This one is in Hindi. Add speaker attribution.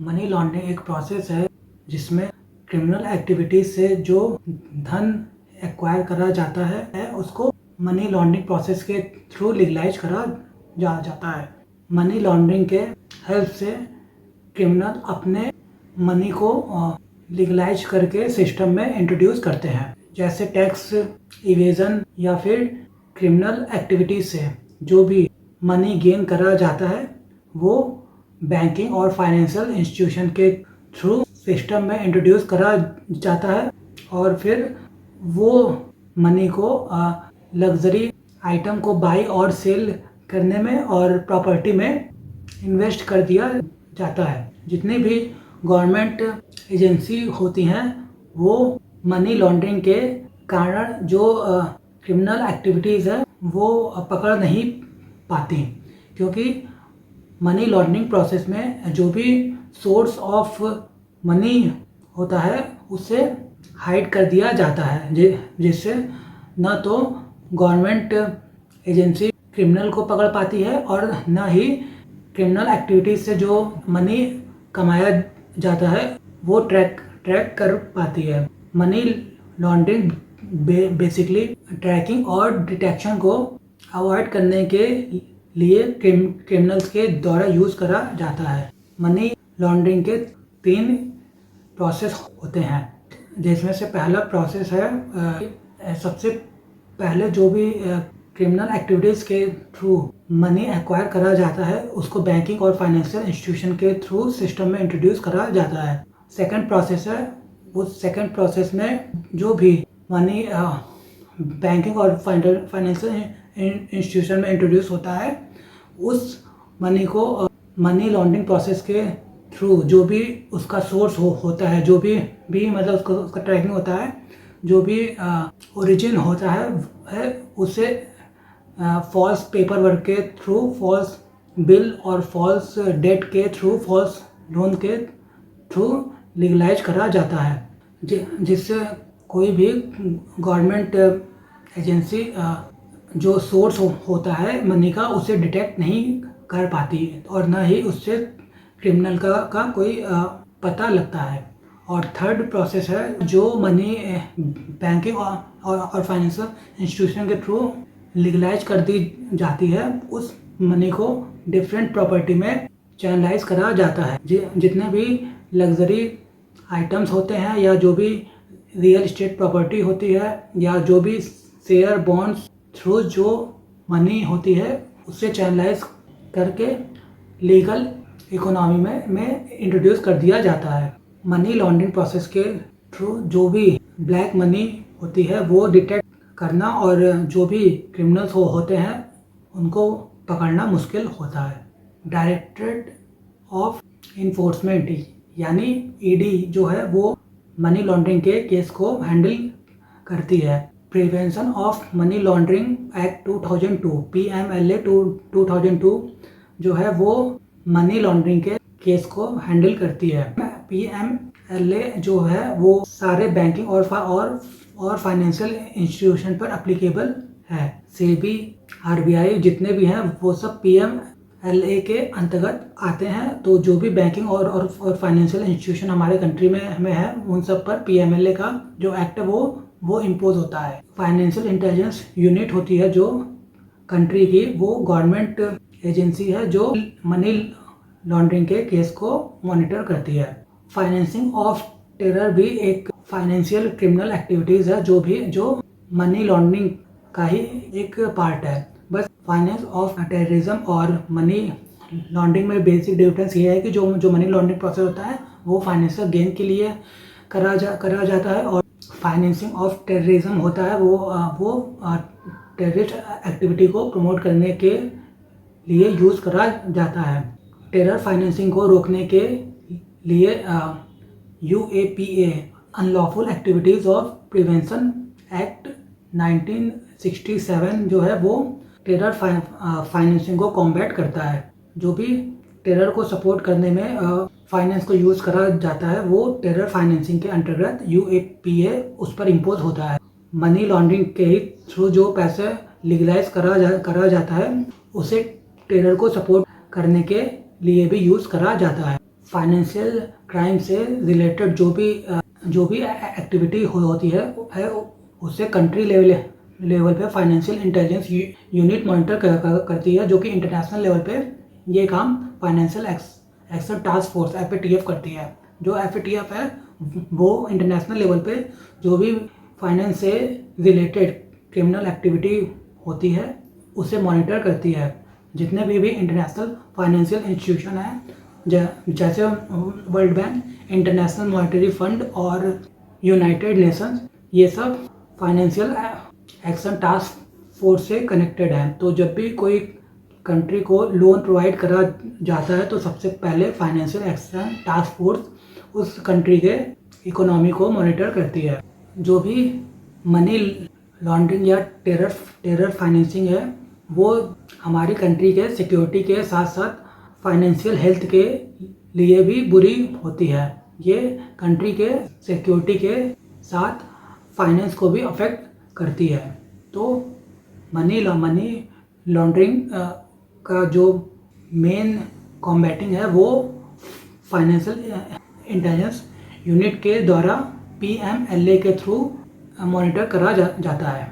Speaker 1: मनी लॉन्ड्रिंग एक प्रोसेस है जिसमें क्रिमिनल एक्टिविटीज से जो धन एक्वायर करा जाता है उसको मनी लॉन्ड्रिंग प्रोसेस के थ्रू लीगलाइज करा जाता है। मनी लॉन्ड्रिंग के हेल्प से क्रिमिनल अपने मनी को लीगलाइज करके सिस्टम में इंट्रोड्यूस करते हैं। जैसे टैक्स इवेजन या फिर क्रिमिनल एक्टिविटीज से जो भी मनी गेन करा जाता है वो बैंकिंग और फाइनेंशियल इंस्टीट्यूशन के थ्रू सिस्टम में इंट्रोड्यूस करा जाता है और फिर वो मनी को लग्जरी आइटम को बाई और सेल करने में और प्रॉपर्टी में इन्वेस्ट कर दिया जाता है। जितनी भी गवर्नमेंट एजेंसी होती हैं वो मनी लॉन्ड्रिंग के कारण जो क्रिमिनल एक्टिविटीज़ है वो पकड़ नहीं पाती, क्योंकि मनी लॉन्ड्रिंग प्रोसेस में जो भी सोर्स ऑफ मनी होता है उसे हाइड कर दिया जाता है, जिससे न तो गवर्नमेंट एजेंसी क्रिमिनल को पकड़ पाती है और न ही क्रिमिनल एक्टिविटीज से जो मनी कमाया जाता है वो ट्रैक कर पाती है। मनी लॉन्ड्रिंग बेसिकली ट्रैकिंग और डिटेक्शन को अवॉइड करने के लिए क्रिमिनल्स के द्वारा यूज़ करा जाता है। मनी लॉन्ड्रिंग के 3 प्रोसेस होते हैं, जिसमें से पहला प्रोसेस है सबसे पहले जो भी क्रिमिनल एक्टिविटीज़ के थ्रू मनी एक्वायर करा जाता है उसको बैंकिंग और फाइनेंशियल इंस्टीट्यूशन के थ्रू सिस्टम में इंट्रोड्यूस करा जाता है। सेकंड प्रोसेस है, उस सेकंड प्रोसेस में जो भी मनी बैंकिंग और फाइनेंशियल इंस्टीट्यूशन में इंट्रोड्यूस होता है उस मनी को मनी लॉन्ड्रिंग प्रोसेस के थ्रू जो भी उसका सोर्स होता है, जो भी मतलब उसका ट्रैकिंग होता है, जो भी ओरिजिन होता है उसे फॉल्स पेपर वर्क के थ्रू, फॉल्स बिल और फॉल्स डेट के थ्रू, फॉल्स लोन के थ्रू लीगलाइज करा जाता है, जिससे कोई भी गवर्नमेंट एजेंसी जो सोर्स होता है मनी का उसे डिटेक्ट नहीं कर पाती और न ही उससे क्रिमिनल का कोई पता लगता है। और थर्ड प्रोसेस है जो मनी बैंकिंग और फाइनेंशियल इंस्टीट्यूशन के थ्रू लीगलाइज कर दी जाती है, उस मनी को डिफरेंट प्रॉपर्टी में चैनलाइज करा जाता है। जितने भी लग्जरी आइटम्स होते हैं या जो भी रियल इस्टेट प्रॉपर्टी होती है या जो भी शेयर बॉन्ड्स थ्रू जो मनी होती है उससे चैनलाइज करके लीगल इकोनॉमी में इंट्रोड्यूस कर दिया जाता है। मनी लॉन्ड्रिंग प्रोसेस के थ्रू जो भी ब्लैक मनी होती है वो डिटेक्ट करना और जो भी क्रिमिनल्स होते हैं उनको पकड़ना मुश्किल होता है। डायरेक्टरेट ऑफ इन्फोर्समेंट यानी ईडी जो है वो मनी लॉन्ड्रिंग के केस को हैंडल करती है। Prevention of money laundering act 2002 PMLA 2002 जो है वो मनी लॉन्ड्रिंग के केस को हैंडल करती है। PMLA जो है वो सारे बैंकिंग और फाइनेंशियल इंस्टीट्यूशन पर एप्लीकेबल है। सेबी, RBI जितने भी हैं वो सब PMLA के अंतर्गत आते हैं। तो जो भी बैंकिंग और फाइनेंशियल इंस्टीट्यूशन हमारे कंट्री में है उन सब पर PMLA का जो एक्ट है वो इम्पोज होता है। फाइनेंशियल इंटेलिजेंस यूनिट होती है जो कंट्री की, वो गवर्नमेंट एजेंसी है जो मनी लॉन्ड्रिंग के केस को मॉनिटर करती है। फाइनेंसिंग ऑफ टेरर भी एक फाइनेंशियल क्रिमिनल एक्टिविटीज है जो मनी लॉन्ड्रिंग का ही एक पार्ट है। बस फाइनेंस ऑफ टेररिज्म और मनी लॉन्ड्रिंग में बेसिक डिफरेंस ये है कि जो मनी लॉन्ड्रिंग प्रोसेस होता है वो फाइनेंशियल गेन के लिए करा जाता है और फाइनेंसिंग ऑफ टेररिज्म होता है वो टेररिस्ट एक्टिविटी को प्रमोट करने के लिए यूज़ करा जाता है। टेरर फाइनेंसिंग को रोकने के लिए UAPA unlawful activities of prevention act 1967 जो है वो टेरर फाइनेंसिंग को कॉम्बैट करता है। जो भी टेरर को सपोर्ट करने में फाइनेंस को यूज़ करा जाता है वो टेरर फाइनेंसिंग के अंतर्गत UAPA उस पर इम्पोज होता है। मनी लॉन्ड्रिंग के थ्रू जो पैसे लीगलाइज करा जाता है उसे टेरर को सपोर्ट करने के लिए भी यूज़ करा जाता है। फाइनेंशियल क्राइम से रिलेटेड जो भी एक्टिविटी होती है उससे कंट्री लेवल पे फाइनेंशियल इंटेलिजेंस यूनिट मॉनिटर करती है, जो कि इंटरनेशनल लेवल पे ये काम financial action task force FATF करती है। जो FATF है वो इंटरनेशनल लेवल पे जो भी फाइनेंस से रिलेटेड क्रिमिनल एक्टिविटी होती है उसे मॉनिटर करती है। जितने भी इंटरनेशनल फाइनेंशियल इंस्टीट्यूशन हैं जैसे world bank, international monetary fund और यूनाइटेड नेशंस, ये सब फाइनेंशियल एक्शन टास्क फोर्स से कनेक्टेड हैं। तो जब भी कोई कंट्री को लोन प्रोवाइड करा जाता है तो सबसे पहले फाइनेंशियल एक्शन टास्क फोर्स उस कंट्री के इकोनॉमी को मॉनिटर करती है। जो भी मनी लॉन्ड्रिंग या टेरर फाइनेंसिंग है वो हमारी कंट्री के सिक्योरिटी के साथ साथ फाइनेंशियल हेल्थ के लिए भी बुरी होती है। ये कंट्री के सिक्योरिटी के साथ फाइनेंस को भी अफेक्ट करती है। तो मनी लॉन्ड्रिंग का जो मेन कॉम्बैटिंग है वो फाइनेंशियल इंटेलिजेंस यूनिट के द्वारा PMLA के थ्रू मॉनिटर करा जाता है।